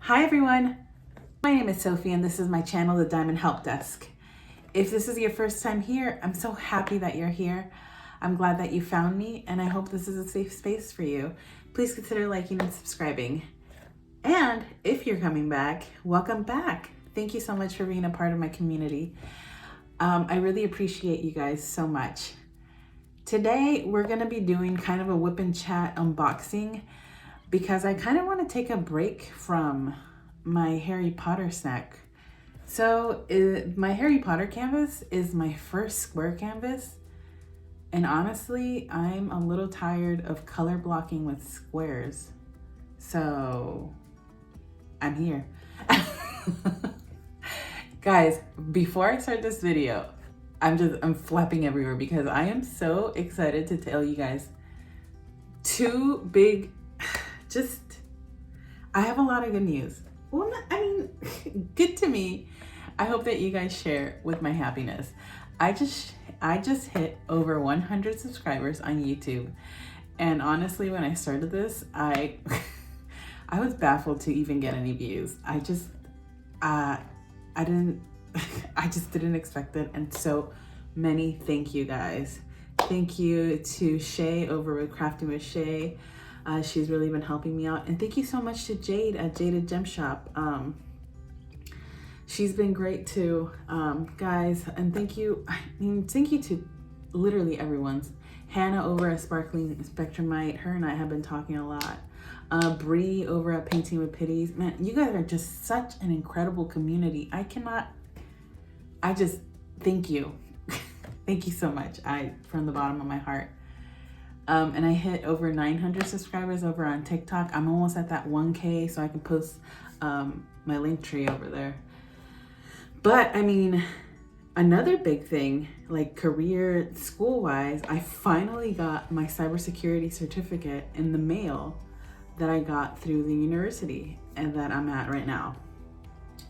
Hi everyone, my name is Sophie and this is my channel, The Diamond Help Desk. If this is your first time here, I'm so happy that you're here. I'm glad that you found me and I hope this is a safe space for you. Please consider liking and subscribing. And if you're coming back, welcome back. Thank you so much for being a part of my community. I really appreciate you guys so much. Today, we're gonna be doing kind of a WIP and Chat unboxing because I kind of want to take a break from my Harry Potter snack. So my Harry Potter canvas is my first square canvas. And honestly, I'm a little tired of color blocking with squares. So I'm here. Guys, before I start this video, I'm flapping everywhere because I am so excited to tell you guys two big, I have a lot of good news. Well, good to me. I hope that you guys share with my happiness. I just hit over 100 subscribers on YouTube. And honestly, when I started this, I was baffled to even get any views. I just didn't expect it. And so many thank you guys. Thank you to Shay over with Crafty with Shay. She's really been helping me out. And thank you so much to Jade at Jaded Gem Shop. She's been great too, guys. And thank you to literally everyone's. Hannah over at Sparkling Spectrumite. Her and I have been talking a lot. Bree over at Painting with Pities. Man, you guys are just such an incredible community. I just thank you. Thank you so much. From the bottom of my heart. And I hit over 900 subscribers over on TikTok. I'm almost at that 1K, so I can post my link tree over there. But I mean, another big thing, like career, school-wise, I finally got my cybersecurity certificate in the mail that I got through the university and that I'm at right now.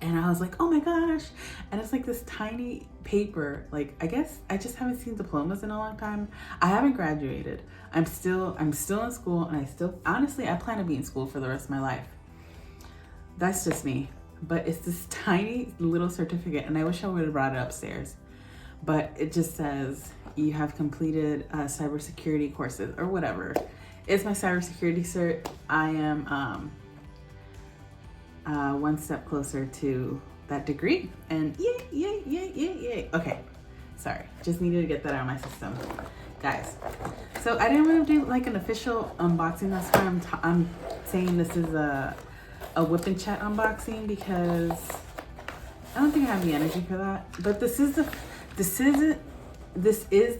And I was like, oh my gosh. And it's like this tiny paper. Like, I guess I just haven't seen diplomas in a long time. I haven't graduated. I'm still in school, and honestly, I plan to be in school for the rest of my life. That's just me. But it's this tiny little certificate, and I wish I would have brought it upstairs. But it just says you have completed cybersecurity courses or whatever. It's my cybersecurity cert. I am one step closer to that degree, and yay. Okay, sorry, just needed to get that out of my system, guys. So I didn't want to do like an official unboxing. That's why I'm saying this is a WIP and Chat unboxing, because I don't think I have the energy for that. But this is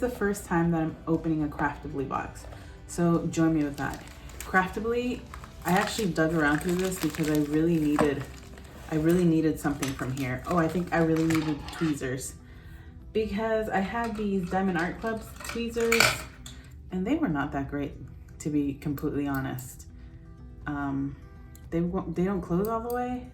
the first time that I'm opening a Craftibly box, so join me with that. Craftibly, I actually dug around through this because I really needed something from here. Oh, I think I really needed tweezers, because I had these Diamond Art Club tweezers and they were not that great, to be completely honest. They don't close all the way.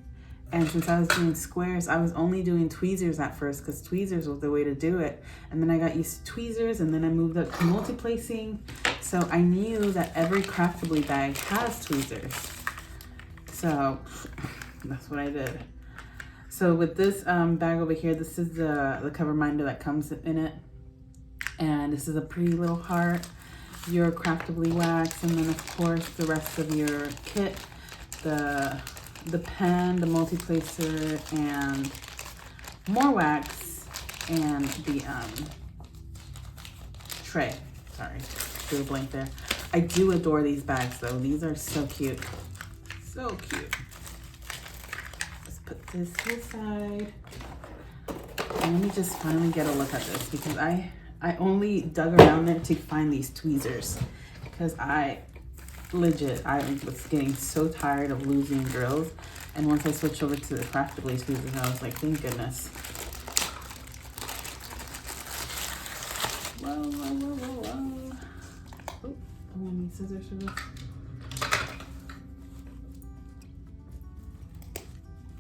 And since I was doing squares, I was only doing tweezers at first because tweezers was the way to do it. And then I got used to tweezers, and then I moved up to multi-placing. So I knew that every Craftibly bag has tweezers. So that's what I did. So with this bag over here, this is the cover minder that comes in it. And this is a pretty little heart, your Craftibly wax, and then of course the rest of your kit, the pen, the multi-placer, and more wax, and the tray. Sorry, drew a blank there. I do adore these bags though. These are so cute. So cute. Let's put this to the side. And let me just finally get a look at this, because I only dug around there to find these tweezers, because I was getting so tired of losing drills. And once I switched over to the Craftibly tweezers, I was like, thank goodness. Whoa. Oh, I need scissors for this.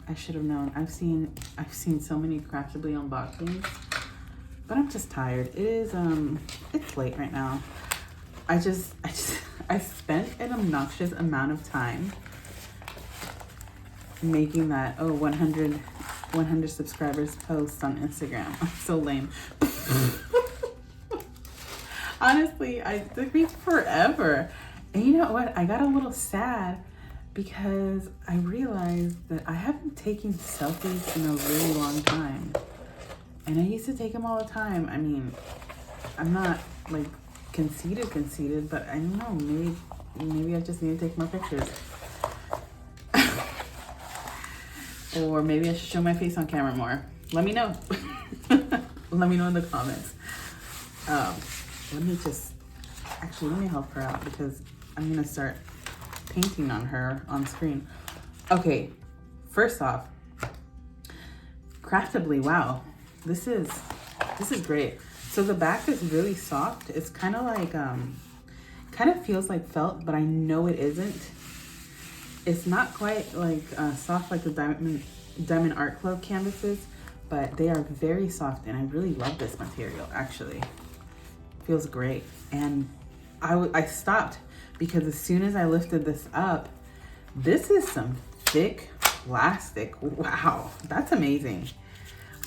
I should have known. I've seen so many Craftibly unboxings, but I'm just tired. It is it's late right now. I I spent an obnoxious amount of time making that 100 subscribers post on Instagram. I'm so lame. Honestly, it took me forever. And you know what? I got a little sad because I realized that I haven't taken selfies in a really long time. And I used to take them all the time. I mean, I'm not like conceited, but I don't know, maybe I just need to take more pictures. Or maybe I should show my face on camera more. Let me know. Let me know in the comments. Let me help her out because I'm gonna start painting on her on screen. Okay, first off, Craftibly, wow, this is great. So the back is really soft. It's kind of like kind of feels like felt, but I know it isn't. It's not quite like soft like the Diamond Art Club canvases, but they are very soft, and I really love this material. Actually, feels great. And I stopped because as soon as I lifted this up, this is some thick plastic. Wow, that's amazing.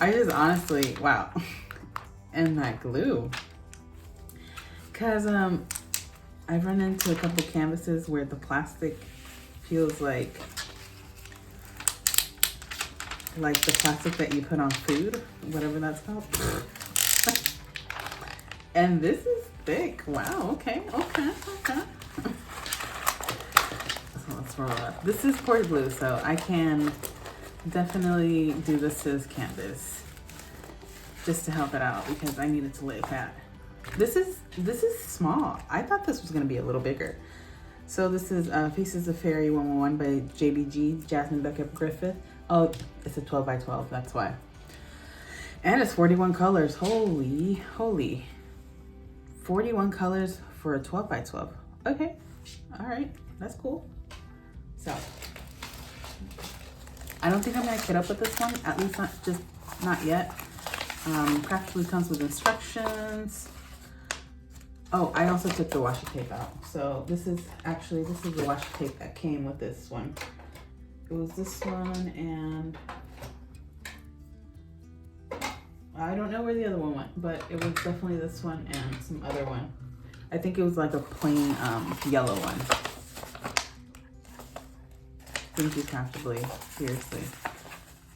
I just honestly, wow. And that glue, because I've run into a couple canvases where the plastic feels like the plastic that you put on food, whatever that's called. And this is thick. Wow, okay. So let's roll up. This is poured glue, so I can definitely do this as canvas just to help it out because I needed to lay it flat. This is small. I thought this was gonna be a little bigger. So this is Faces of Fairy 111 by JBG, Jasmine Beckett Griffith. Oh, it's a 12 by 12, that's why. And it's 41 colors. Holy. 41 colors for a 12 by 12. Okay, all right, that's cool. So, I don't think I'm gonna kit up with this one, at least not yet. Craftibly comes with instructions. Oh, I also took the washi tape out. So this is the washi tape that came with this one. It was this one, and I don't know where the other one went, but it was definitely this one and some other one. I think it was like a plain yellow one. Thank you, Craftibly. Seriously.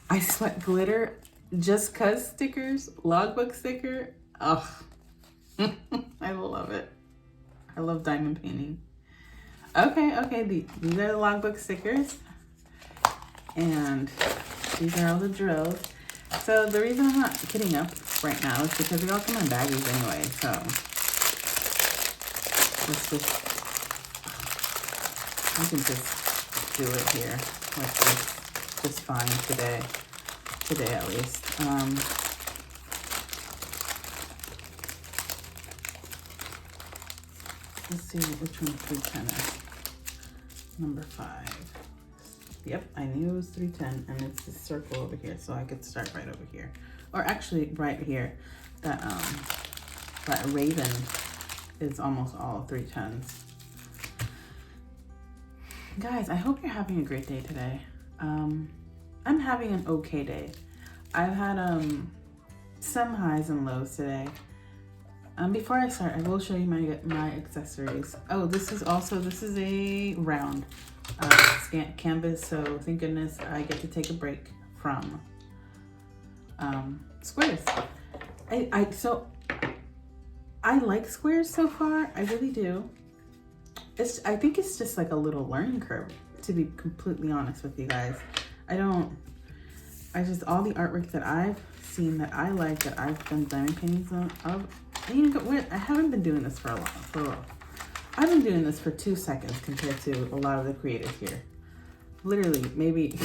I sweat glitter just cuz stickers, logbook sticker. Oh, I love it. I love diamond painting. Okay, these are the logbook stickers. And these are all the drills. So the reason I'm not kitting up right now is because they all come in baggies anyway. So let's I can just do it here like this just fine today at least. Let's see which one 310 is. Number 5. Yep, I knew it was 310, and it's this circle over here, so I could start right over here, or actually right here. That raven is almost all 310s. Guys, I hope you're having a great day today. I'm having an okay day. I've had some highs and lows today. Before I start, I will show you my accessories. Oh, this is a round canvas, so thank goodness I get to take a break from squares. I like squares so far. I really do. I think it's just like a little learning curve, to be completely honest with you guys. All the artwork that I've seen that I like, that I've done diamond paintings of, I haven't been doing this for a while. I've been doing this for 2 seconds compared to a lot of the creators here. Literally, maybe,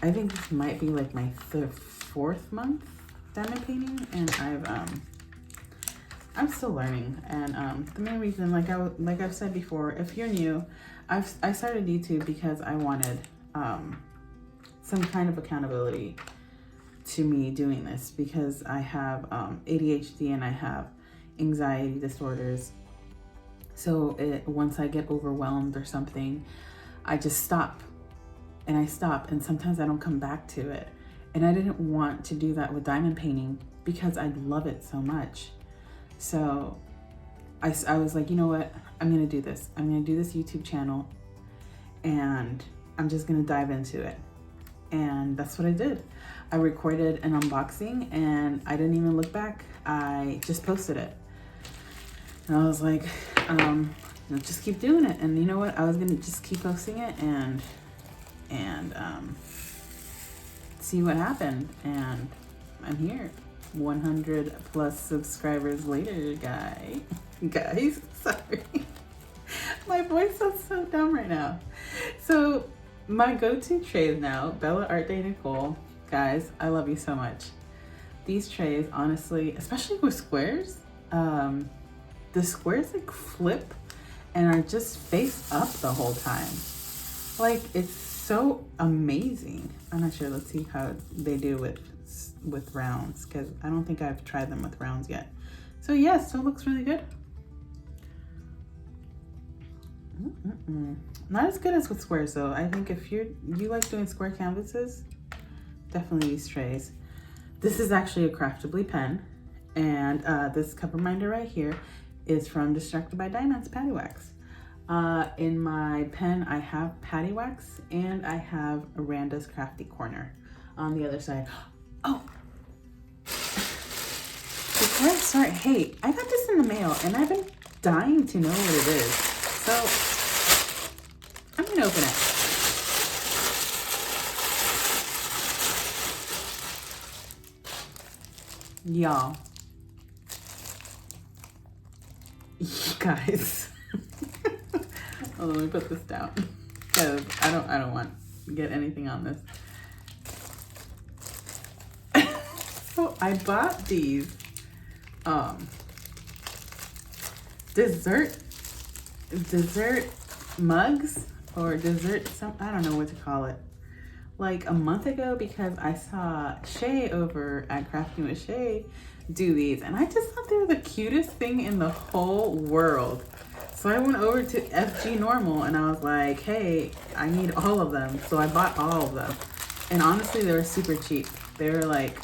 I think this might be like my 4th month diamond painting, and I'm still learning. And the main reason, like I've said before, if you're new, I started YouTube because I wanted some kind of accountability to me doing this, because I have ADHD and I have anxiety disorders. So once I get overwhelmed or something, I just stop, and sometimes I don't come back to it. And I didn't want to do that with diamond painting because I love it so much. So I was like, you know what? I'm gonna do this. I'm gonna do this YouTube channel, and I'm just gonna dive into it. And that's what I did. I recorded an unboxing and I didn't even look back. I just posted it. And I was like, just keep doing it. And you know what? I was gonna just keep posting it and see what happened. And I'm here, 100 plus subscribers later, guys, sorry. My voice sounds so dumb right now. So my go-to trays now, Bella Art de Nicole. Guys, I love you so much. These trays, honestly, especially with squares, the squares like flip and are just face up the whole time. Like, it's so amazing. I'm not sure. Let's see how they do with rounds, because I don't think I've tried them with rounds yet. So yes, so it looks really good. Not as good as with squares though. I think if you like doing square canvases, definitely these trays. This is actually a Craftibly pen, and this cup reminder right here is from Distracted by Diamonds Paddywaxx. In my pen, I have Paddywaxx and I have Randa's Crafty Corner on the other side. Oh, before I start, hey, I got this in the mail and I've been dying to know what it is. So I'm gonna open it. Y'all, you guys. Oh, let me put this down because I don't want to get anything on this. So I bought these dessert mugs or dessert I don't know what to call it, like a month ago, because I saw Shay over at Crafty with Shay do these, and I just thought they were the cutest thing in the whole world. So I went over to FG Normal and I was like, hey, I need all of them. So I bought all of them. And honestly, they were super cheap. They were like,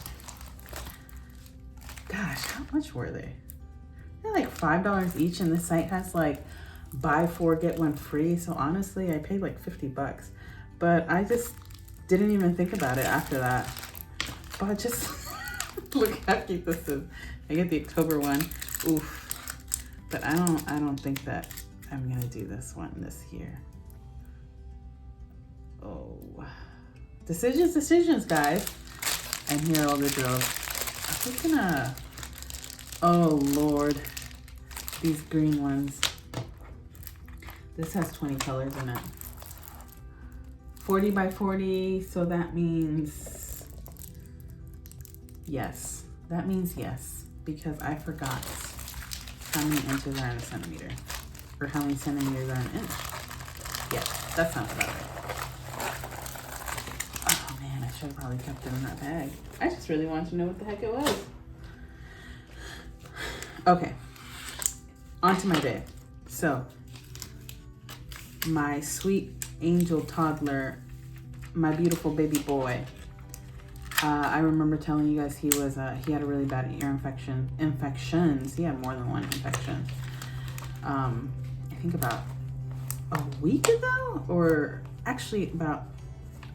gosh, how much were they? They're like $5 each, and this site has like buy 4 get 1 free. So honestly, I paid like 50 bucks, but I just didn't even think about it after that. But just look how cute this is. I get the October one. Oof. But I don't think that I'm gonna do this one this year. Oh, decisions, guys. And here are all the drills. I'm just gonna, oh Lord, these green ones. This has 20 colors in it. 40 by 40, so that means yes. That means yes, because I forgot how many inches are in a centimeter, or how many centimeters are in an inch. Yeah, that sounds about right. Oh man, I should have probably kept it in that bag. I just really wanted to know what the heck it was. Okay, on to my day. So, my sweet angel toddler, my beautiful baby boy, I remember telling you guys he had a really bad ear infections. He had more than one infection. I think about a week ago, or actually about,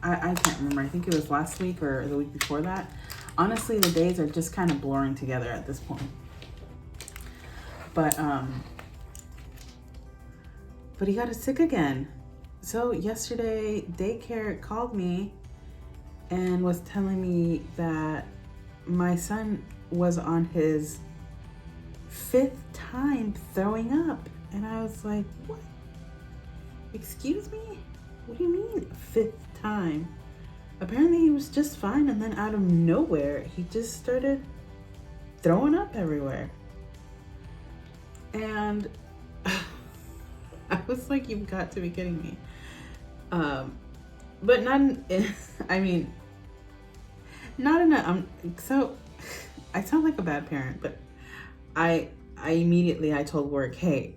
I can't remember. I think it was last week or the week before that. Honestly, the days are just kind of blurring together at this point. But he got sick again. So yesterday, daycare called me and was telling me that my son was on his 5th time throwing up. And I was like, what? Excuse me? What do you mean 5th time? Apparently he was just fine, and then out of nowhere, he just started throwing up everywhere. And I was like, you've got to be kidding me. But not in, I mean, not in a, so I sound like a bad parent, but I immediately, I told work, hey,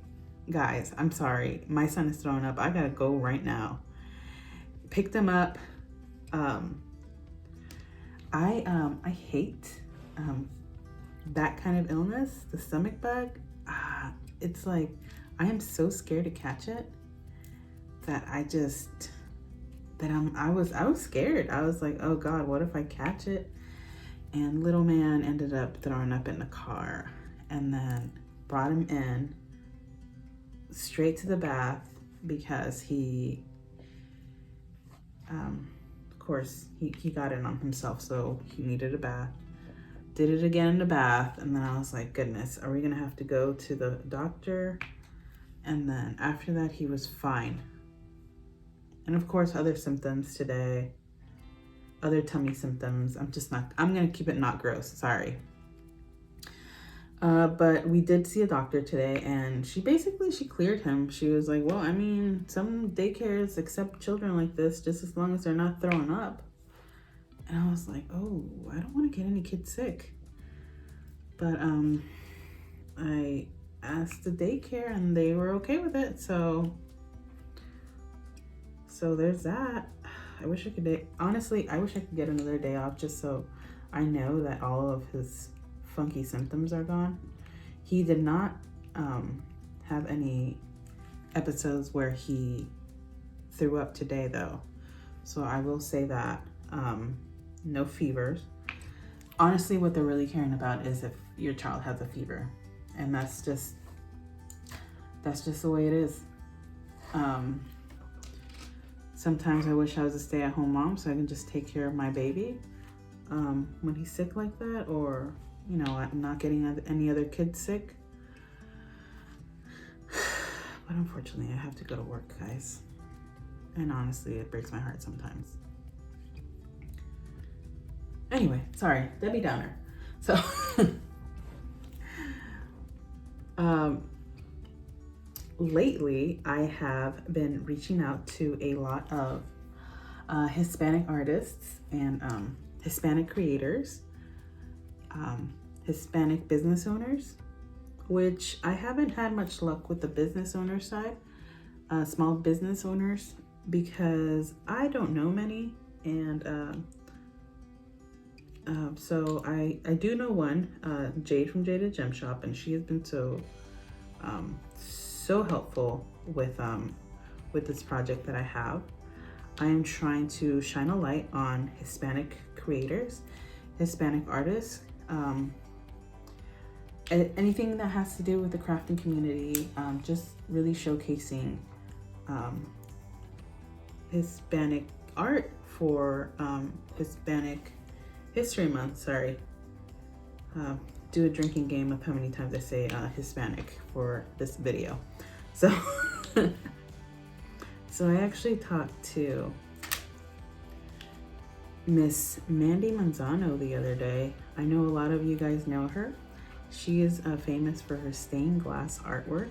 guys, I'm sorry. My son is throwing up. I gotta go right now. Picked him up. I hate that kind of illness, the stomach bug. It's like I am so scared to catch it that I was scared. I was like, oh God, what if I catch it? And little man ended up throwing up in the car, and then brought him in straight to the bath because he, of course, he got it on himself, so he needed a bath. Did it again in the bath, and then I was like, goodness, are we gonna have to go to the doctor? And then after that, he was fine. And of course, other symptoms today, other tummy symptoms. I'm gonna keep it not gross, sorry. But we did see a doctor today, and she cleared him. She was like, well, I mean, some daycares accept children like this just as long as they're not throwing up. And I was like, oh, I don't want to get any kids sick. But I asked the daycare and they were okay with it. So there's that. I wish I could, honestly, I wish I could get another day off just so I know that all of his funky symptoms are gone. He did not have any episodes where he threw up today though. So I will say that. No fevers. Honestly, what they're really caring about is if your child has a fever, and that's just the way it is. Sometimes I wish I was a stay-at-home mom so I can just take care of my baby when he's sick like that, or you know, I'm not getting any other kids sick. But unfortunately, I have to go to work, guys, and honestly, it breaks my heart sometimes. Anyway, sorry, Debbie Downer. So, lately I have been reaching out to a lot of Hispanic artists and Hispanic creators, Hispanic business owners, which I haven't had much luck with the business owner side, small business owners, because I don't know many, and so I do know one, Jade from Jade Gem Shop, and she has been so helpful with this project that I have. I am trying to shine a light on Hispanic creators, Hispanic artists, anything that has to do with the crafting community, just really showcasing Hispanic art for Hispanic History Month. Sorry. Do a drinking game of how many times I say Hispanic for this video. So, so I actually talked to Miss Mandy Manzano the other day. I know a lot of you guys know her. She is famous for her stained glass artwork.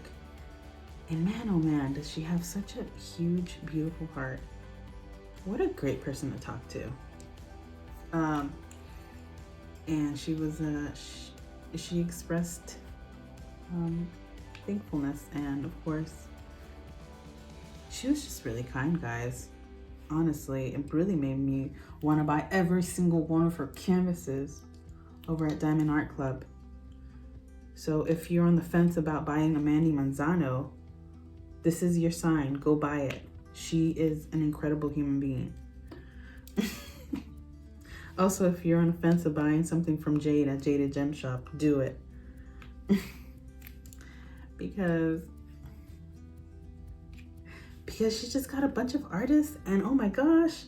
And man, oh man, does she have such a huge, beautiful heart. What a great person to talk to. And she was, she expressed thankfulness, and of course, she was just really kind, guys. Honestly, it really made me want to buy every single one of her canvases over at Diamond Art Club. So if you're on the fence about buying a Mandy Manzano, this is your sign. Go buy it. She is an incredible human being. Also, if you're on the fence of buying something from Jade at Jade Gem Shop, do it. because she just got a bunch of artists, and oh my gosh,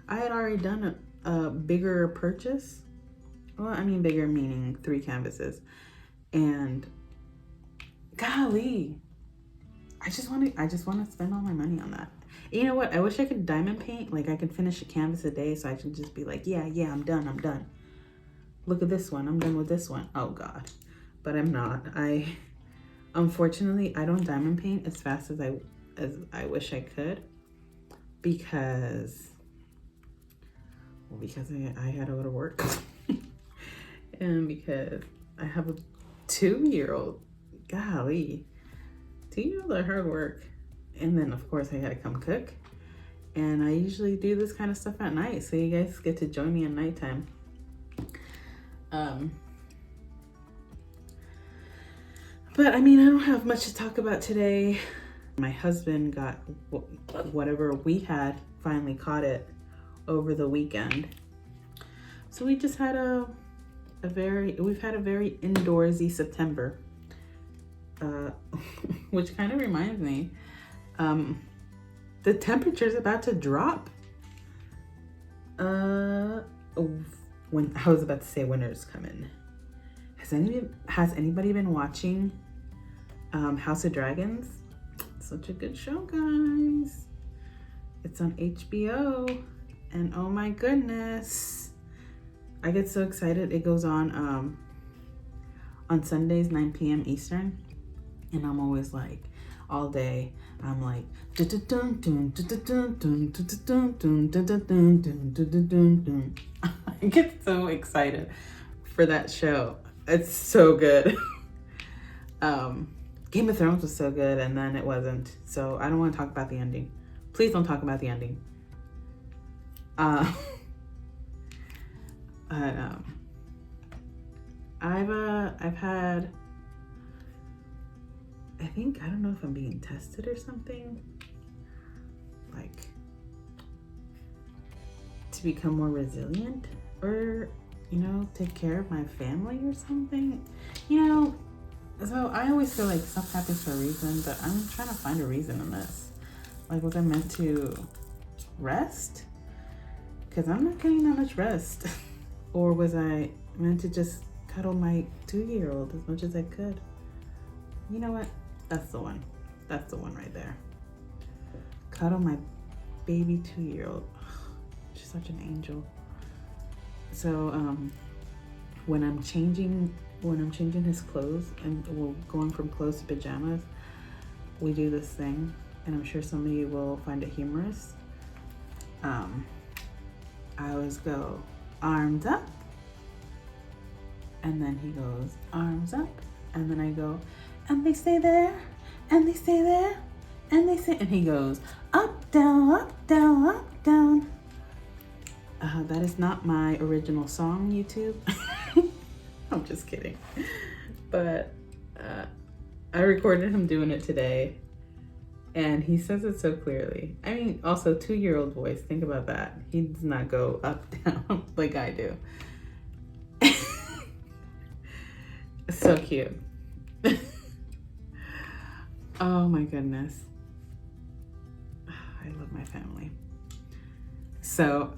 I had already done a bigger purchase. Well, I mean bigger meaning 3 canvases. And golly, I just want to spend all my money on that. You know what? I wish I could diamond paint. Like I could finish a canvas a day so I can just be like, yeah, I'm done. Look at this one. I'm done with this one. Oh God. But I'm not. Unfortunately, I don't diamond paint as fast as I wish I could, because I had to go to work and because I have a 2-year-old. Golly. 2-year-olds are hard work. And then of course I gotta come cook. And I usually do this kind of stuff at night, so you guys get to join me at nighttime. But I mean, I don't have much to talk about today. My husband got whatever we had, finally caught it over the weekend. So we just had we've had a very indoorsy September. Which kind of reminds me, the temperature's about to drop. When I was about to say winter's coming. Has anybody been watching House of Dragons? Such a good show, guys. It's on HBO, and oh my goodness, I get so excited. It goes on Sundays, 9 p.m. Eastern, and I'm always like, all day, I'm like, I get so excited for that show. It's so good. Game of Thrones was so good, and then it wasn't. So I don't want to talk about the ending. Please don't talk about the ending. I've had, I don't know if I'm being tested or something, like to become more resilient, or take care of my family or something, so I always feel like stuff happens for a reason, but I'm trying to find a reason in this. Like, was I meant to rest? Because I'm not getting that much rest. Or was I meant to just cuddle my 2-year-old as much as I could? You know what? That's the one. That's the one right there. Cuddle my baby 2-year-old. She's such an angel. So when I'm changing his clothes and we're going from clothes to pajamas, we do this thing, and I'm sure some of you will find it humorous. I always go arms up, and then he goes arms up, and then I go, and they stay there, and they stay there, and they say, and he goes up, down, up, down, up, down. That is not my original song, YouTube. I'm just kidding. But I recorded him doing it today, and he says it so clearly. I mean, also 2-year-old voice, think about that. He does not go up, down like I do. So cute. Oh my goodness. I love my family. So,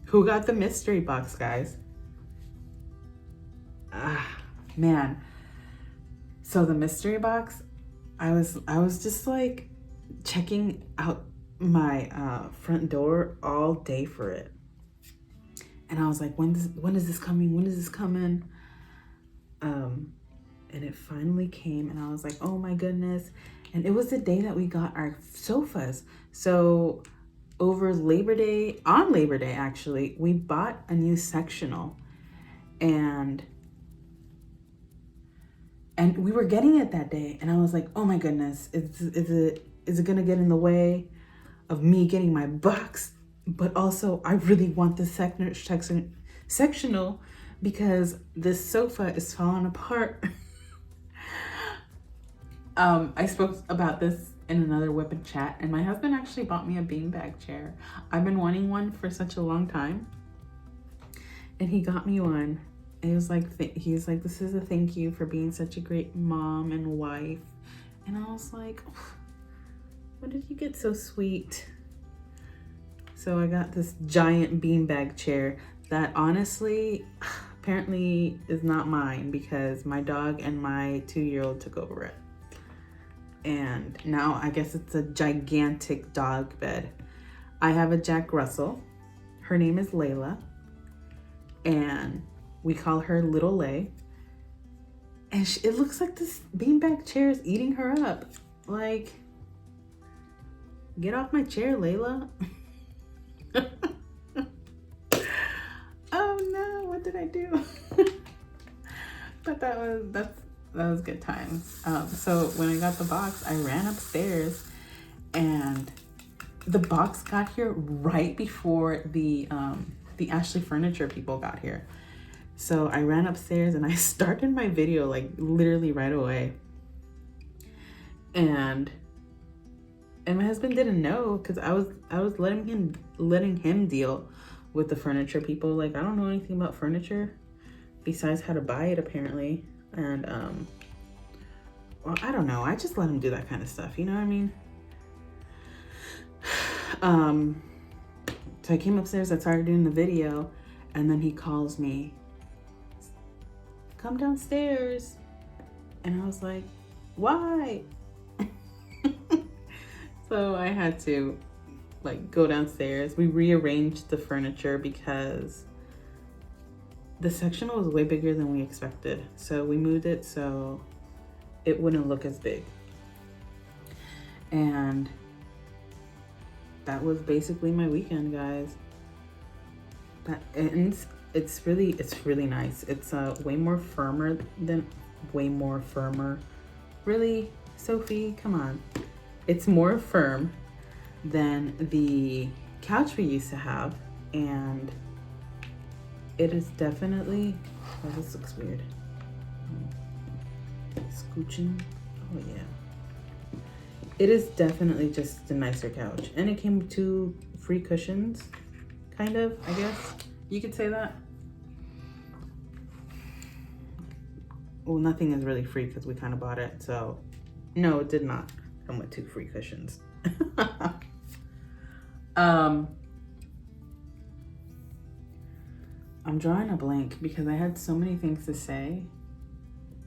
who got the mystery box, guys? Man. So the mystery box, I was just like checking out my front door all day for it. And I was like, when is this coming? When is this coming? And it finally came, and I was like, oh my goodness. And it was the day that we got our sofas. So over Labor Day, on Labor Day actually, we bought a new sectional, and we were getting it that day, and I was like, oh my goodness, is it gonna get in the way of me getting my box? But also, I really want this sectional because this sofa is falling apart. I spoke about this in another WIP and Chat, and my husband actually bought me a beanbag chair. I've been wanting one for such a long time, and he got me one. And he was like, this is a thank you for being such a great mom and wife. And I was like, oh, when did you get so sweet? So I got this giant beanbag chair that honestly, apparently is not mine because my dog and my 2-year-old took over it. And now I guess it's a gigantic dog bed. I have a Jack Russell. Her name is Layla. And we call her Little Lay. And it looks like this beanbag chair is eating her up. Like, get off my chair, Layla. Oh no, what did I do? But That was good times. So when I got the box, I ran upstairs, and the box got here right before the Ashley Furniture people got here. So I ran upstairs and I started my video like literally right away. And my husband didn't know, because I was letting him deal with the furniture people. Like, I don't know anything about furniture besides how to buy it apparently. And well, I don't know. I just let him do that kind of stuff. You know what I mean? So I came upstairs, I started doing the video, and then he calls me, come downstairs. And I was like, why? So I had to like go downstairs. We rearranged the furniture because the sectional was way bigger than we expected. So we moved it so it wouldn't look as big. And that was basically my weekend, guys. And it's really nice. It's way more firmer. Really, Sophie, come on. It's more firm than the couch we used to have, and it is definitely, oh, this looks weird. Scooching, oh yeah. It is definitely just a nicer couch, and it came with 2 free cushions, kind of, I guess you could say that. Well, nothing is really free because we kind of bought it, so no, it did not come with 2 free cushions. I'm drawing a blank because I had so many things to say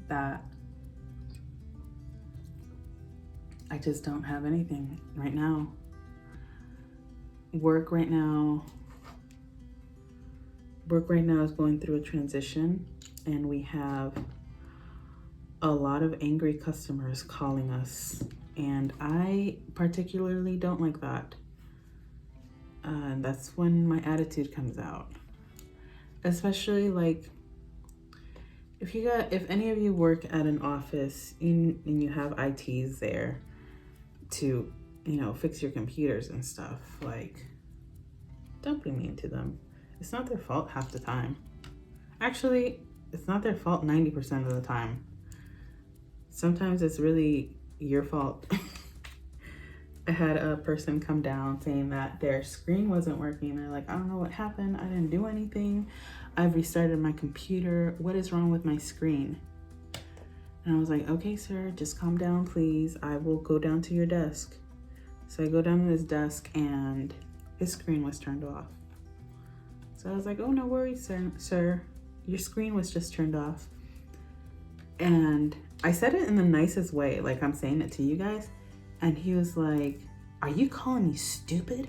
that I just don't have anything right now. Work right now is going through a transition, and we have a lot of angry customers calling us, and I particularly don't like that. That's when my attitude comes out. Especially like if any of you work at an office and you have ITs there to, you know, fix your computers and stuff, like, don't be mean to them. It's not their fault half the time. Actually, it's not their fault 90% of the time. Sometimes it's really your fault. I had a person come down saying that their screen wasn't working. They're like, I don't know what happened. I didn't do anything. I've restarted my computer. What is wrong with my screen? And I was like, okay, sir, just calm down, please. I will go down to your desk. So I go down to his desk and his screen was turned off. So I was like, oh, no worries, sir. Your screen was just turned off. And I said it in the nicest way, like I'm saying it to you guys. And he was like, are you calling me stupid?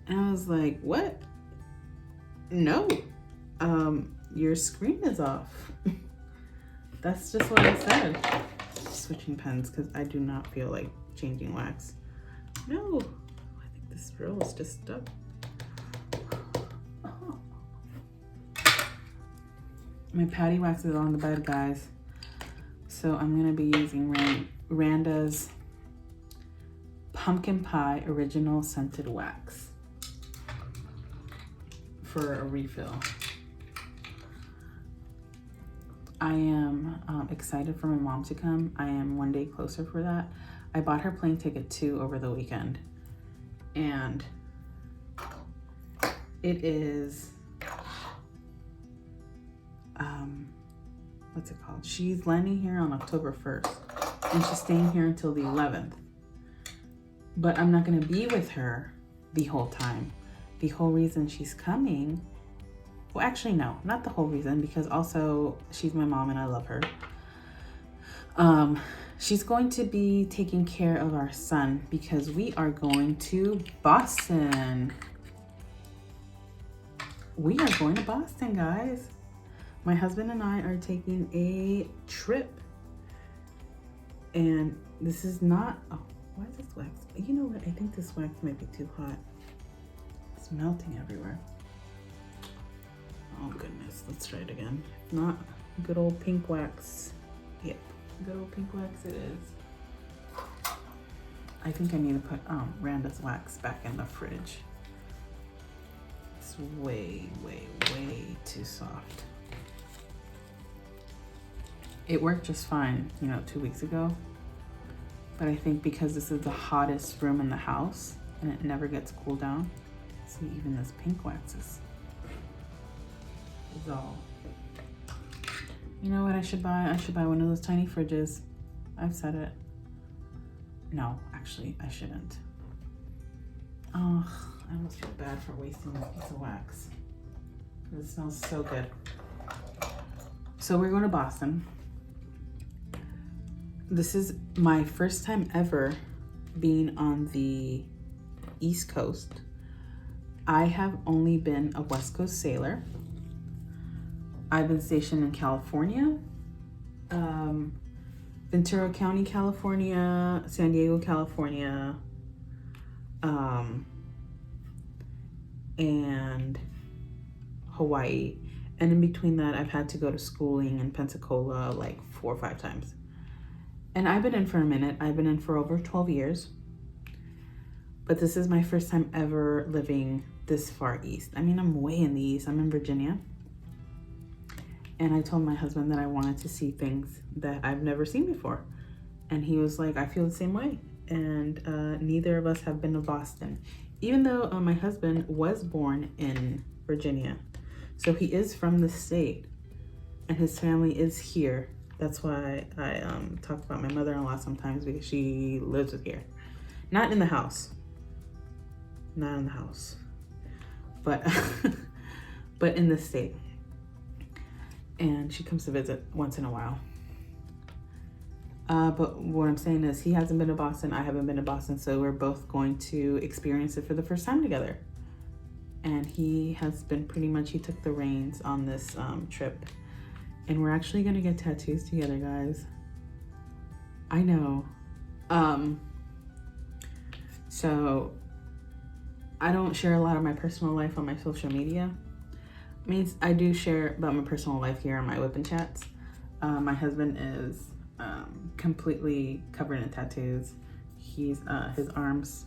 And I was like, what? No, your screen is off. That's just what I said. Switching pens because I do not feel like changing wax. No, I think this drill is just stuck. Oh. My Paddywaxx is on the bed, guys. So I'm gonna be using Randa's Pumpkin Pie Original Scented Wax for a refill. I am excited for my mom to come. I am one day closer for that. I bought her plane ticket too over the weekend, and it is what's it called? She's landing here on October 1st, and she's staying here until the 11th. But I'm not gonna be with her the whole time. The whole reason she's coming, well, actually, no, not the whole reason, because also she's my mom and I love her. She's going to be taking care of our son because we are going to Boston. We are going to Boston, guys. My husband and I are taking a trip. And this is not, oh, why is this wax? You know what? I think this wax might be too hot. It's melting everywhere. Oh goodness, let's try it again. Not good old pink wax. Yep, good old pink wax it is. I think I need to put Randa's wax back in the fridge. It's way, way, way too soft. It worked just fine, you know, 2 weeks ago. But I think because this is the hottest room in the house and it never gets cooled down. See, even this pink wax is all. You know what I should buy? I should buy one of those tiny fridges. I've said it. No, actually, I shouldn't. Oh, I almost feel bad for wasting this piece of wax. It smells so good. So we're going to Boston. This is my first time ever being on the East Coast. I have only been a West Coast sailor. I've been stationed in California, Ventura County, California, San Diego, California, and Hawaii. And in between that, I've had to go to schooling in Pensacola like 4 or 5 times. And I've been in for a minute. I've been in for over 12 years. But this is my first time ever living this far east. I mean, I'm way in the east. I'm in Virginia. And I told my husband that I wanted to see things that I've never seen before. And he was like, I feel the same way. And neither of us have been to Boston. Even though my husband was born in Virginia. So he is from the state. And his family is here. That's why I talk about my mother-in-law sometimes, because she lives here. Not in the house. Not in the house. But, but in the state. And she comes to visit once in a while. But what I'm saying is he hasn't been to Boston. I haven't been to Boston. So we're both going to experience it for the first time together. And he has been pretty much, he took the reins on this trip. And we're actually gonna get tattoos together, guys. I know. So I don't share a lot of my personal life on my social media. I mean, I do share about my personal life here on my WIP and Chats. My husband is completely covered in tattoos. He's his arms,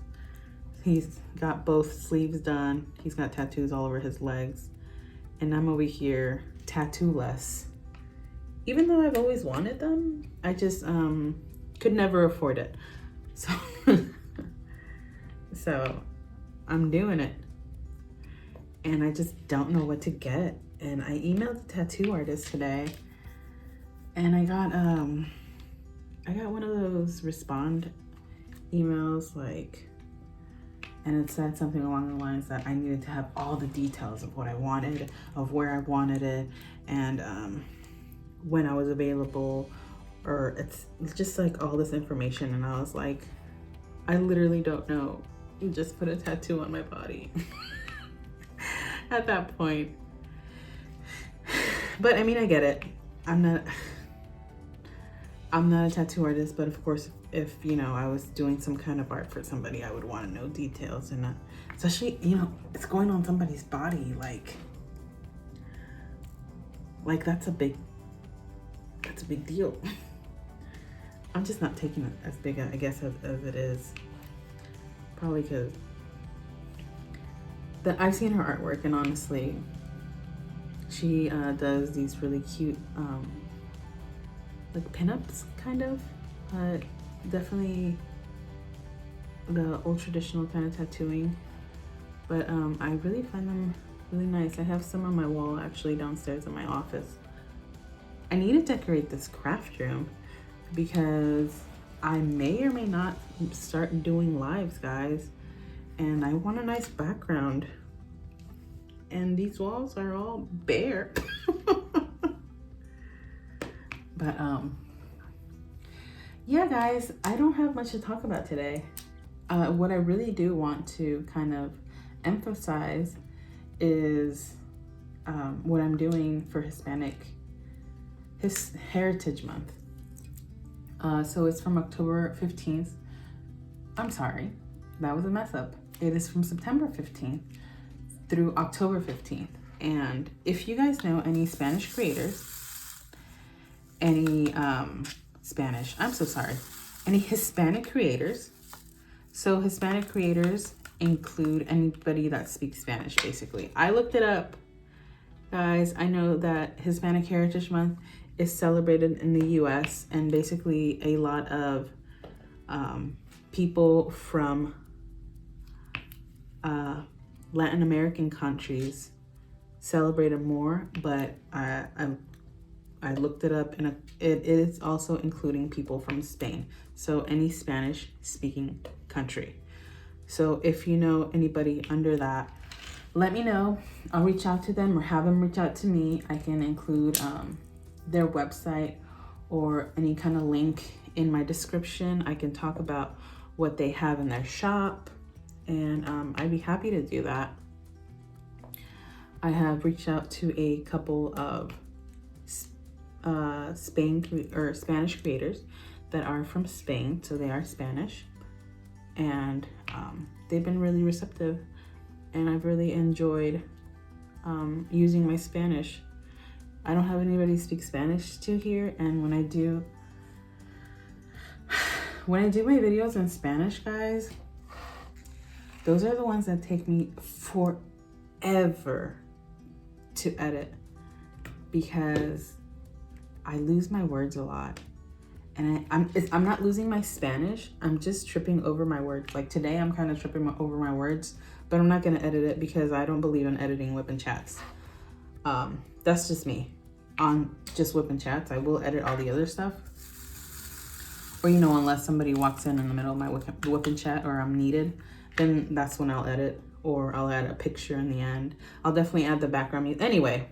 he's got both sleeves done. He's got tattoos all over his legs. And I'm over here tattoo-less. Even though I've always wanted them, I just could never afford it. So, so I'm doing it. And I just don't know what to get. And I emailed the tattoo artist today. And I got one of those respond emails, like, and it said something along the lines that I needed to have all the details of what I wanted, of where I wanted it, and when I was available, or it's just like all this information. And I was like, I literally don't know. You just put a tattoo on my body. At that point. But I mean, I get it. I'm not a tattoo artist, but of course, if you know, I was doing some kind of art for somebody, I would want to know details, and especially, you know, it's going on somebody's body, like that's a big deal. I'm just not taking it as big, I guess, as it is. Probably because I've seen her artwork, and honestly, she does these really cute like pinups, kind of. Definitely the old traditional kind of tattooing, but I really find them really nice. I have some on my wall actually downstairs in my office. I need to decorate this craft room because I may or may not start doing lives, guys, and I want a nice background, and these walls are all bare. But yeah, guys, I don't have much to talk about today. What I really do want to kind of emphasize is what I'm doing for Heritage Month. So it's from October 15th. I'm sorry, that was a mess up. It is from September 15th through October 15th. And if you guys know any Spanish creators, any Spanish, I'm so sorry, any Hispanic creators. So Hispanic creators include anybody that speaks Spanish, basically. I looked it up, guys. I know that Hispanic Heritage Month is celebrated in the US, and basically a lot of people from Latin American countries celebrate it more, but I looked it up, and it is also including people from Spain. So any Spanish speaking country. So if you know anybody under that, let me know. I'll reach out to them or have them reach out to me. I can include their website or any kind of link in my description. I can talk about what they have in their shop, and I'd be happy to do that. I have reached out to a couple of Spanish creators that are from Spain, so they are Spanish, and they've been really receptive, and I've really enjoyed using my Spanish. I don't have anybody speak Spanish to here, and when I do my videos in Spanish, guys, those are the ones that take me forever to edit, because I lose my words a lot. And I'm not losing my Spanish, I'm just tripping over my words. Like today, I'm kind of tripping over my words, but I'm not gonna edit it because I don't believe in editing WIP and Chats. That's just me. On just WIP and Chats, I will edit all the other stuff. Or, you know, unless somebody walks in the middle of my WIP and Chat or I'm needed, then that's when I'll edit, or I'll add a picture in the end. I'll definitely add the background music. Anyway,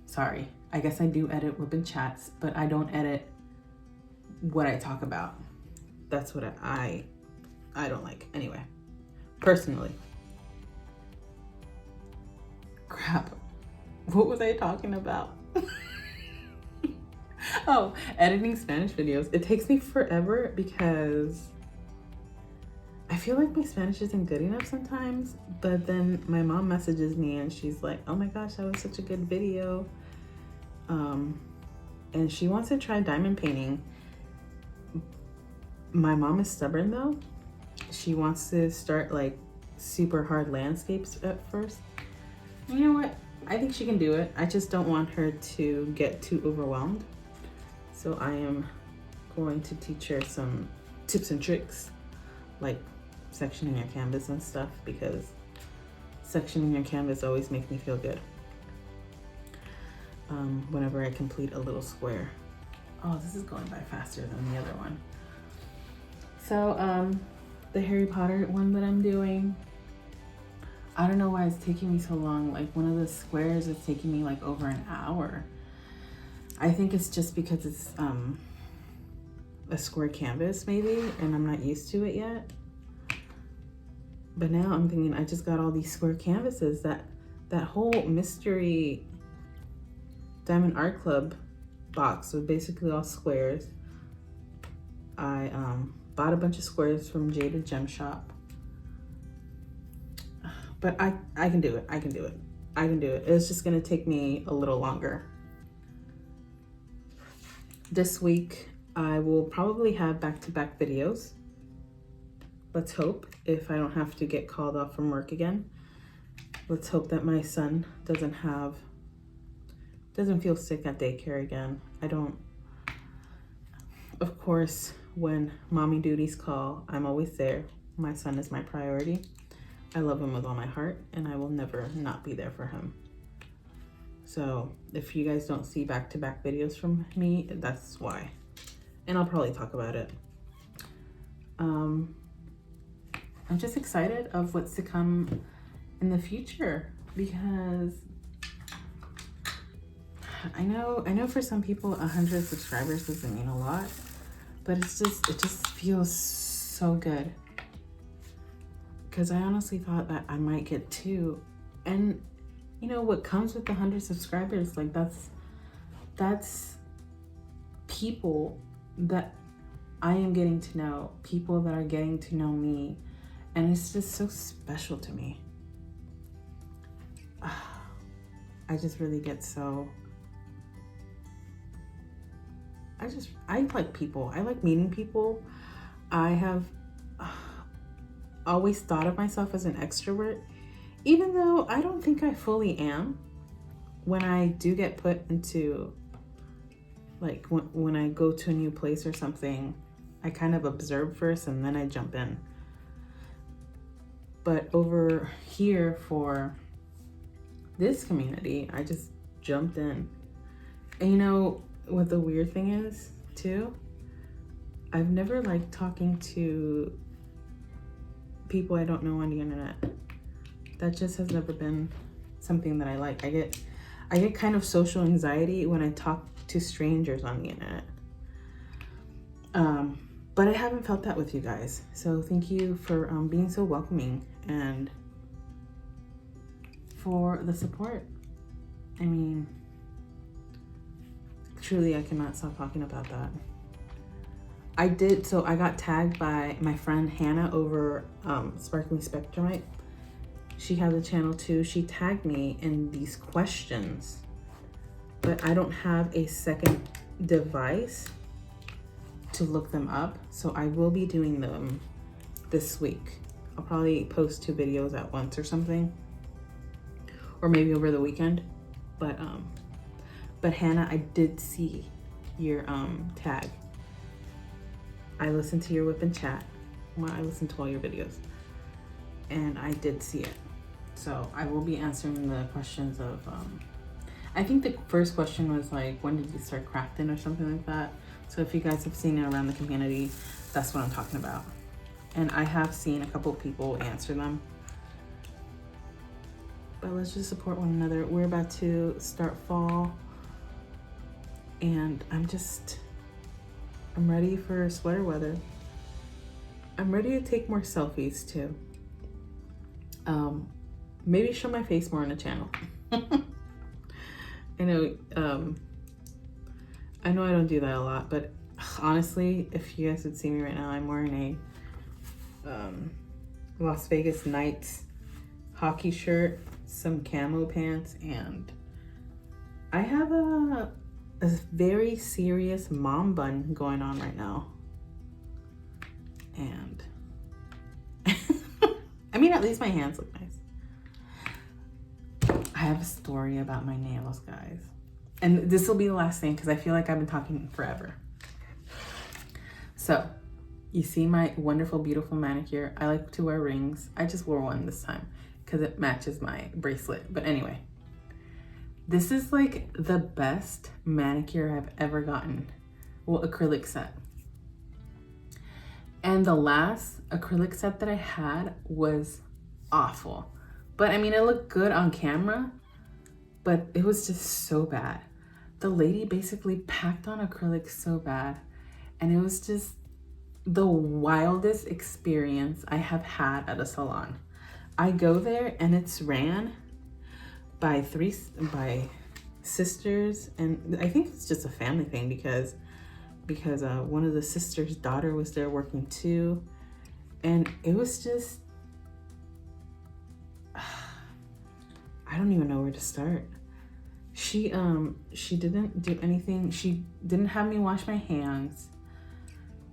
sorry. I guess I do edit WIP and Chats, but I don't edit what I talk about. That's what I don't like. Anyway, personally. Crap. What was I talking about? Oh, editing Spanish videos. It takes me forever because I feel like my Spanish isn't good enough sometimes, but then my mom messages me and she's like, oh my gosh, that was such a good video. And she wants to try diamond painting. My mom is stubborn though. She wants to start like super hard landscapes at first. You know what? I think she can do it. I just don't want her to get too overwhelmed. So I am going to teach her some tips and tricks, like sectioning your canvas and stuff, because sectioning your canvas always makes me feel good. Whenever I complete a little square. Oh, this is going by faster than the other one. So the Harry Potter one that I'm doing, I don't know why it's taking me so long. Like one of the squares is taking me like over an hour. I think it's just because it's a square canvas maybe, and I'm not used to it yet. But now I'm thinking I just got all these square canvases. That whole mystery Diamond Art Club box was basically all squares. I bought a bunch of squares from Jaded Gem Shop. But I can do it. I can do it. I can do it. It's just gonna take me a little longer. This week, I will probably have back-to-back videos. Let's hope, if I don't have to get called off from work again. Let's hope that my son doesn't feel sick at daycare again. Of course, when mommy duties call, I'm always there. My son is my priority. I love him with all my heart, and I will never not be there for him. So if you guys don't see back-to-back videos from me, that's why. And I'll probably talk about it. I'm just excited of what's to come in the future, because I know for some people 100 subscribers doesn't mean a lot, but it just feels so good. Because I honestly thought that I might get 2. And you know what comes with the 100 subscribers, like that's people that I am getting to know, people that are getting to know me, and it's just so special to me. I just really get so I like people. I like meeting people. I have always thought of myself as an extrovert, even though I don't think I fully am. When I do get put into, like, when I go to a new place or something, I kind of observe first and then I jump in. But over here for this community, I just jumped in. And you know what the weird thing is too? I've never liked talking to people I don't know on the internet. That just has never been something that I like. I get kind of social anxiety when I talk to strangers on the internet. But I haven't felt that with you guys. So thank you for being so welcoming and for the support. I mean, truly, I cannot stop talking about that. I got tagged by my friend Hannah over Sparkling Spectrumite. She has a channel too. She tagged me in these questions, but I don't have a second device to look them up. So I will be doing them this week. I'll probably post 2 videos at once or something, or maybe over the weekend. But Hannah, I did see your tag. I listened to your WIP and Chat. Well, I listened to all your videos, and I did see it. So I will be answering the questions of, I think the first question was like, when did you start crafting or something like that? So if you guys have seen it around the community, that's what I'm talking about. And I have seen a couple of people answer them. But let's just support one another. We're about to start fall, and I'm ready for sweater weather. I'm ready to take more selfies too. Maybe show my face more on the channel. I know I don't do that a lot, but honestly, if you guys would see me right now, I'm wearing a Las Vegas Knights hockey shirt, some camo pants, and I have a very serious mom bun going on right now. And I mean, at least my hands look nice. I have a story about my nails, guys. And this will be the last thing because I feel like I've been talking forever. So, you see my wonderful, beautiful manicure. I like to wear rings. I just wore one this time because it matches my bracelet. But anyway, this is like the best manicure I've ever gotten. Well, acrylic set. And the last acrylic set that I had was awful. But I mean, it looked good on camera, but it was just so bad. The lady basically packed on acrylic so bad, and it was just the wildest experience I have had at a salon. I go there and it's ran by sisters, and I think it's just a family thing because one of the sisters' daughter was there working too, and it was just, I don't even know where to start. She didn't do anything. She didn't have me wash my hands.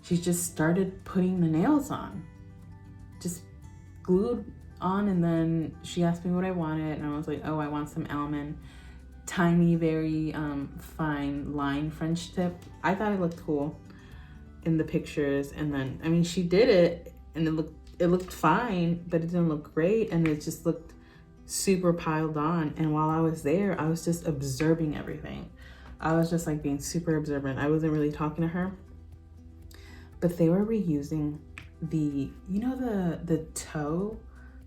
She just started putting the nails on, just glued on, and then she asked me what I wanted, and I was like, oh, I want some almond, tiny, very fine line French tip. I thought it looked cool in the pictures, and then I mean, she did it, and it looked fine, but it didn't look great, and it just looked super piled on. And while I was there, I was just observing everything. I was just like being super observant. I wasn't really talking to her, but they were reusing the toe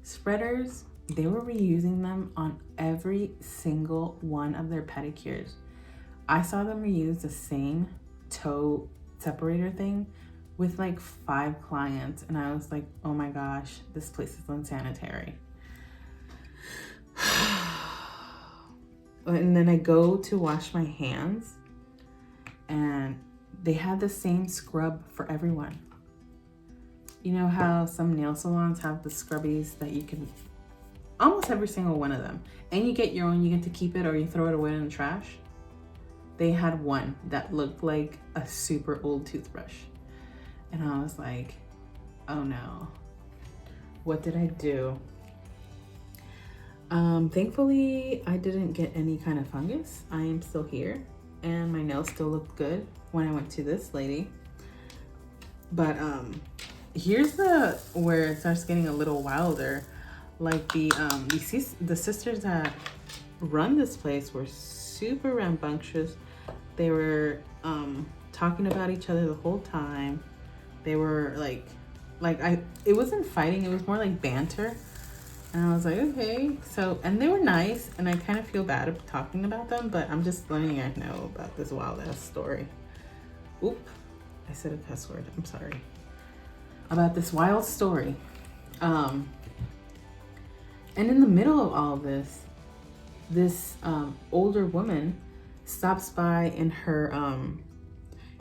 spreaders. They were reusing them on every single one of their pedicures. I saw them reuse the same toe separator thing with like 5 clients, and I was like, oh my gosh, this place is unsanitary. And then I go to wash my hands, and they had the same scrub for everyone. You know how some nail salons have the scrubbies that you can, almost every single one of them, and you get your own, you get to keep it or you throw it away in the trash. they had one that looked like a super old toothbrush. And I was like, oh no, what did I do? Thankfully, I didn't get any kind of fungus. I am still here and my nails still looked good when I went to this lady. But here's where it starts getting a little wilder. Like the sisters that run this place were super rambunctious. They were talking about each other the whole time. They were it wasn't fighting, it was more like banter. And I was like, okay. So, and they were nice, and I kind of feel bad about talking about them, but I'm just letting you guys know about this wild ass story. Oop, I said a cuss word, I'm sorry. About this wild story. And in the middle of all of this older woman stops by in her,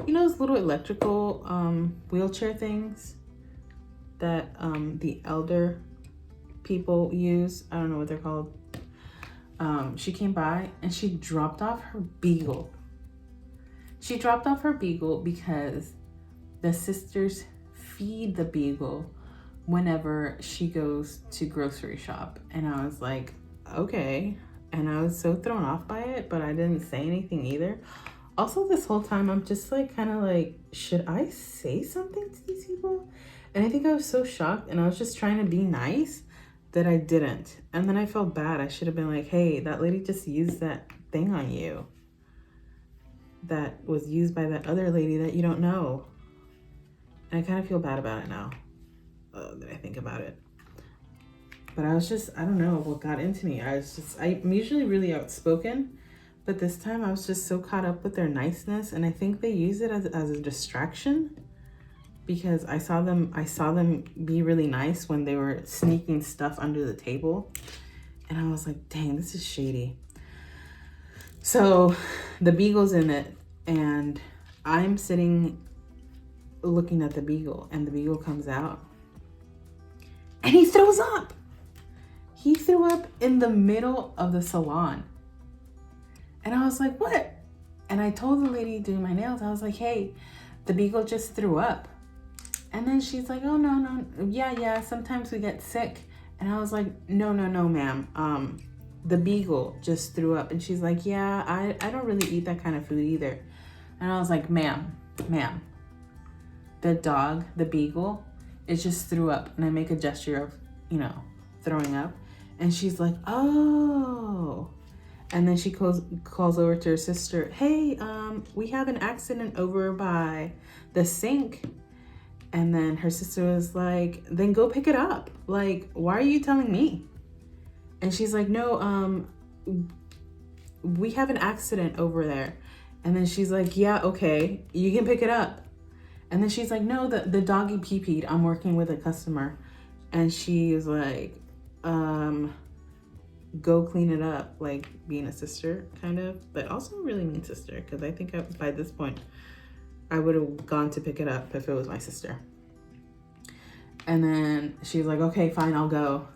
you know, those little electrical wheelchair things that the elder people use. I don't know what they're called. She came by and she dropped off her beagle. She dropped off her beagle because the sisters feed the beagle whenever she goes to grocery shop. And I was like, okay. And I was so thrown off by it, but I didn't say anything either. Also, this whole time, I'm just like, kind of like, should I say something to these people? And I think I was so shocked and I was just trying to be nice that I didn't. And then I felt bad. I should have been like, hey, that lady just used that thing on you that was used by that other lady that you don't know. And I kind of feel bad about it now that I think about it. But I was just, I don't know what got into me. I'm usually really outspoken, but this time I was just so caught up with their niceness. And I think they use it as a distraction, because I saw them be really nice when they were sneaking stuff under the table. And I was like, dang, this is shady. So the beagle's in it and I'm sitting looking at the beagle, and the beagle comes out and he throws up. He threw up in the middle of the salon. And I was like, what? And I told the lady doing my nails, I was like, hey, the beagle just threw up. And then she's like, oh, no, yeah, sometimes we get sick. And I was like, no, ma'am. The beagle just threw up. And she's like, yeah, I don't really eat that kind of food either. And I was like, ma'am, the dog, the beagle, it just threw up. And I make a gesture of, you know, throwing up. And she's like, oh. And then she calls over to her sister, hey, we have an accident over by the sink. And then her sister was like, then go pick it up. Like, why are you telling me? And she's like, no, we have an accident over there. And then she's like, yeah, okay, you can pick it up. And then she's like, no, the doggy pee-peed. I'm working with a customer. And she was like, go clean it up, like being a sister kind of, but also a really mean sister, because I think by this point I would have gone to pick it up if it was my sister. And then she's like, okay, fine, I'll go.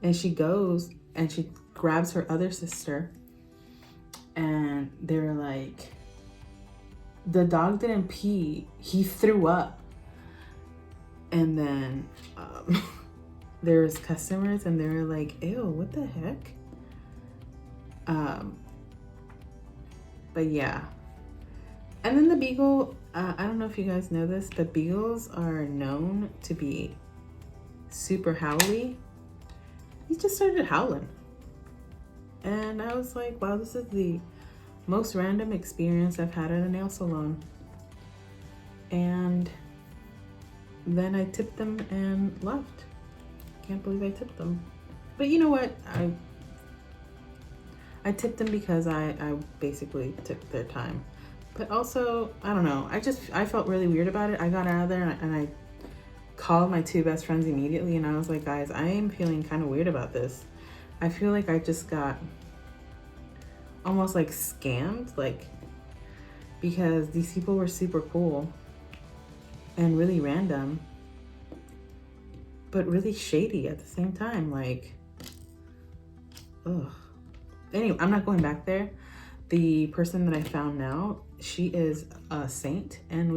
And she goes and she grabs her other sister, and they're like, the dog didn't pee, he threw up. And then there's customers and they're like, ew, what the heck? But yeah. And then the beagle, I don't know if you guys know this, but beagles are known to be super howly. He just started howling. And I was like, wow, this is the most random experience I've had at a nail salon. And then I tipped them and left. Can't believe I tipped them. But you know what? I tipped them because I basically took their time. But also, I don't know. I felt really weird about it. I got out of there and I called my two best friends immediately, and I was like, guys, I am feeling kind of weird about this. I feel like I just got almost like scammed, like, because these people were super cool and really random, but really shady at the same time. Like, ugh. Anyway, I'm not going back there the person that I found now, she is a saint, and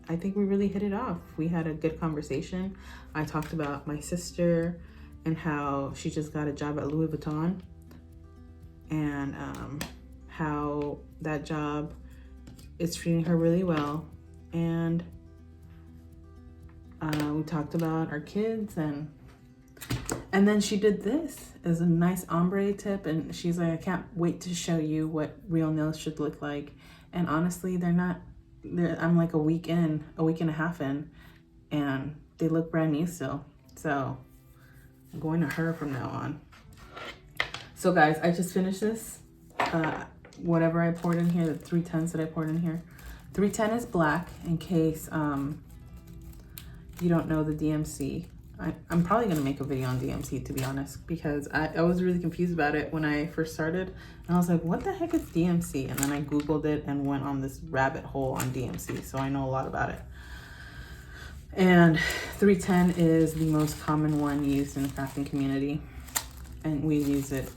I think we really hit it off. We had a good conversation. I talked about my sister and how she just got a job at Louis Vuitton, and how that job is treating her really well. And we talked about our kids, and then she did this as a nice ombre tip, and she's like, I can't wait to show you what real nails should look like. And honestly, I'm like a week and a half in, and they look brand new still. So I'm going to her from now on. So guys, I just finished this. Whatever I poured in here, the 310s that I poured in here. 310 is black, in case you don't know the DMC. I'm probably gonna make a video on DMC, to be honest, because I was really confused about it when I first started. And I was like, what the heck is DMC? And then I Googled it and went on this rabbit hole on DMC. So I know a lot about it. And 310 is the most common one used in the crafting community. And we use it,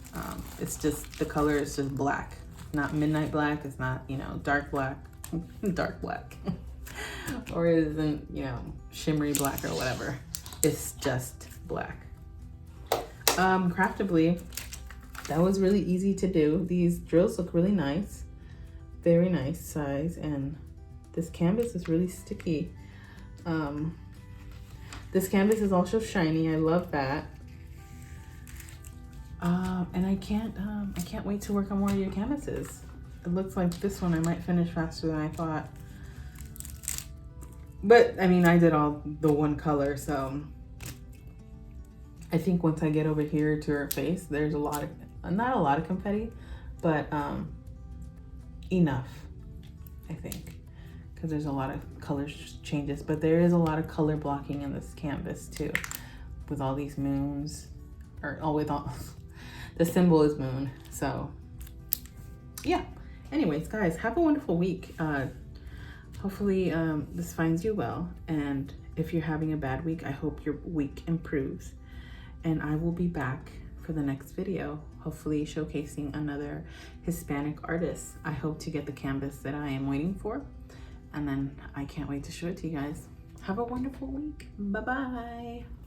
it's just, the color is just black. Not midnight black, it's not, you know, dark black, dark black. Or it isn't, you know, shimmery black or whatever. It's just black. Craftibly, that was really easy to do. These drills look really nice, very nice size, and this canvas is really sticky. This canvas is also shiny. I love that. And I can't wait to work on more of your canvases. It looks like this one I might finish faster than I thought. But I mean, I did all the one color, so I think once I get over here to her face, there's not a lot of confetti, but enough, I think, because there's a lot of color changes, but there is a lot of color blocking in this canvas too, with all these moons, the symbol is moon. So yeah, anyways, guys, have a wonderful week. Hopefully this finds you well, and if you're having a bad week, I hope your week improves. And I will be back for the next video, hopefully showcasing another Hispanic artist. I hope to get the canvas that I am waiting for, and then I can't wait to show it to you guys. Have a wonderful week. Bye-bye.